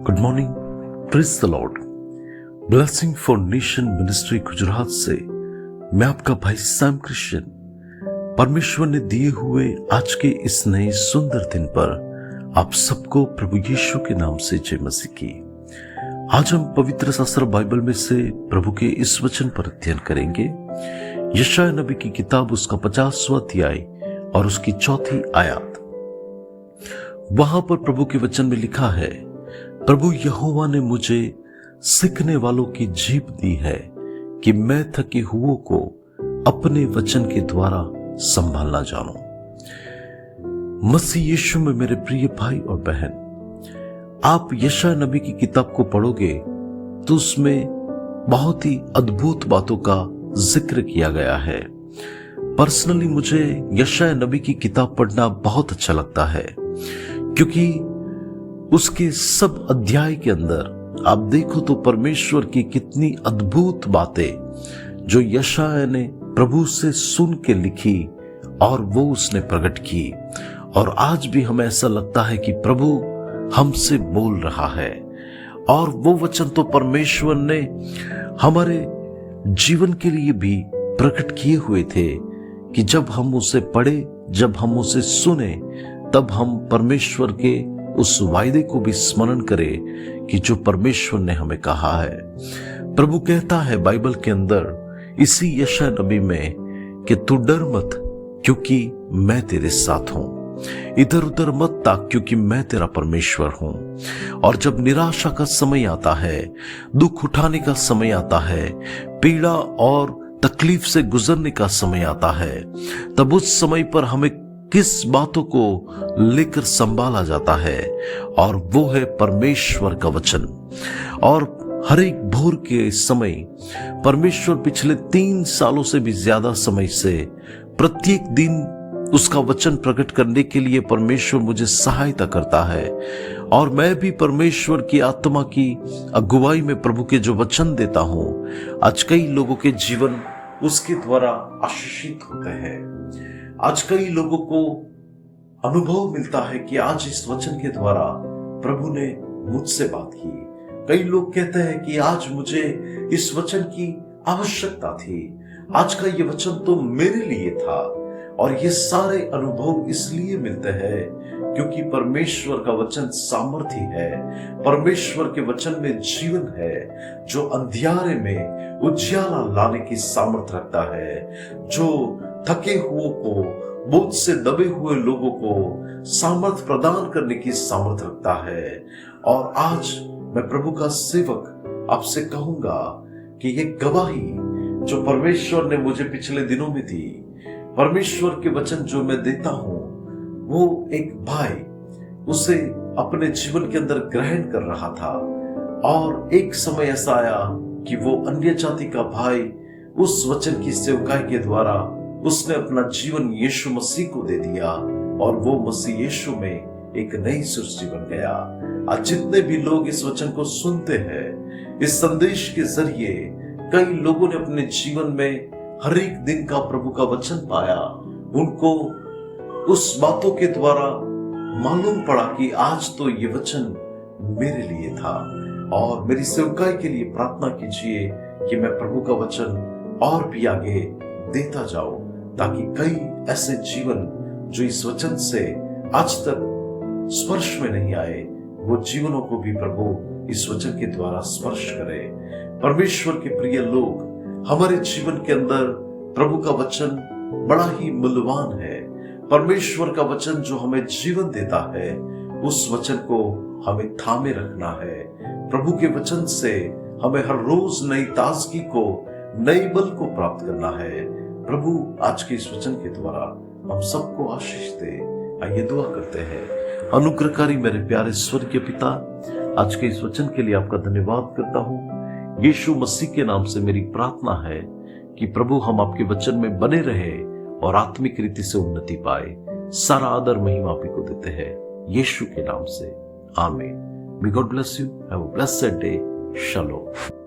Good morning, praise the Lord. Blessing for nation ministry Gujarat से मैं आपका भाई सैम क्रिश्चियन। परमेश्वर ने दिए हुए आज के इस नए सुंदर दिन पर आप सबको प्रभु यीशु के नाम से जय मसीह की। आज हम पवित्र शास्त्र बाइबल में से प्रभु के इस वचन पर अध्ययन करेंगे। यशायाह नबी की किताब उसका 50वां अध्याय और उसकी 4थी आयत। वहां पर प्रभु के वचन में लिखा है, प्रभु यहोवा ने मुझे सीखने वालों की जीभ दी है कि मैं थके हुओं को अपने वचन के द्वारा संभालना जानूं। मसीह यीशु में मेरे प्रिय भाई और बहन, आप यशायाह नबी की किताब को पढ़ोगे तो उसमें बहुत ही अद्भुत बातों का जिक्र किया गया है। पर्सनली मुझे यशायाह नबी की किताब पढ़ना बहुत अच्छा लगता है, क्योंकि उसके सब अध्याय के अंदर आप देखो तो परमेश्वर की कितनी अद्भुत बातें जो यशायाह ने प्रभु से सुन के लिखी और वो उसने प्रकट की। और आज भी हमें ऐसा लगता है कि प्रभु हमसे बोल रहा है, और वो वचन तो परमेश्वर ने हमारे जीवन के लिए भी प्रकट किए हुए थे कि जब हम उसे पढ़े, जब हम उसे सुने, तब हम परमेश्वर के उस वायदे को भी स्मरण करें कि जो परमेश्वर ने हमें कहा है। प्रभु कहता है बाइबल के अंदर इसी यशायाह नबी में कि तू डर मत, क्योंकि मैं तेरे साथ हूं। इधर उधर मत ताक, क्योंकि मैं तेरा परमेश्वर हूं। और जब निराशा का समय आता है, दुख उठाने का समय आता है, पीड़ा और तकलीफ से गुजरने का समय आता है, तब उस समय पर हमें किस बातों को लेकर संभाला जाता है, और वो है परमेश्वर का वचन। और हर एक भोर के समय परमेश्वर पिछले 3 सालों से भी ज्यादा समय से प्रत्येक दिन उसका वचन प्रकट करने के लिए परमेश्वर मुझे सहायता करता है। और मैं भी परमेश्वर की आत्मा की अगुवाई में प्रभु के जो वचन देता हूं, आज कई लोगों के जीवन उसके द्वारा आशीषित होते हैं। आज कई लोगों को अनुभव मिलता है कि आज इस वचन के द्वारा प्रभु ने मुझसे बात की। कई लोग कहते हैं कि आज मुझे इस वचन की आवश्यकता थी, आज का ये वचन तो मेरे लिए था। और ये सारे अनुभव इसलिए मिलते हैं क्योंकि परमेश्वर का वचन सामर्थी है। परमेश्वर के वचन में जीवन है, जो अंधियारे में उजियाला लाने की सामर्थ रखता है, जो थके हुओं को, बोझ से दबे हुए लोगों को सामर्थ प्रदान करने की सामर्थ रखता है। और आज मैं प्रभु का सेवक आपसे कहूंगा कि ये गवाही जो परमेश्वर ने मुझे पिछले दिनों में दी, परमेश्वर के वचन जो मैं देता हूं, वो एक भाई उसे अपने जीवन के अंदर ग्रहण कर रहा था। और एक समय ऐसा आया कि वो अन्य जाति का भाई उस वचन की सेवकाई के द्वारा उसने अपना जीवन यीशु मसीह को दे दिया, और वो मसीह यीशु में एक नई सृष्टि बन गया। आज जितने भी लोग इस वचन को सुनते हैं, इस संदेश के जरिए कई लोगों ने अपने जीवन में हर एक दिन का प्रभु का वचन पाया। उनको उस बातों के द्वारा मालूम पड़ा कि आज तो ये वचन मेरे लिए था। और मेरी सेवकाई के लिए प्रार्थना कीजिए कि मैं प्रभु का वचन और भी आगे देता जाऊं, ताकि कई ऐसे जीवन जो इस वचन से आज तक स्पर्श में नहीं आए, वो जीवनों को भी प्रभु इस वचन के द्वारा स्पर्श करे। परमेश्वर के प्रिय लोग, हमारे जीवन के अंदर प्रभु का वचन बड़ा ही मूल्यवान है। परमेश्वर का वचन जो हमें जीवन देता है, उस वचन को हमें थामे रखना है। प्रभु के वचन से हमें हर रोज नई ताजगी को, नई बल को प्राप्त करना है। प्रभु आज के इस वचन के द्वारा हम सबको आशीष दे। आइए दुआ करते हैं। अनुग्रहकारी मेरे प्यारे स्वर्गीय पिता, आज के इस वचन के लिए आपका धन्यवाद करता हूं। यीशु मसीह के नाम से मेरी प्रार्थना है कि प्रभु हम आपके वचन में बने रहे और आत्मिक रीति से उन्नति पाए। सारा आदर महिमा आपको को देते हैं यीशु के नाम से, आमीन। May God bless you. Have a blessed day. Shalom.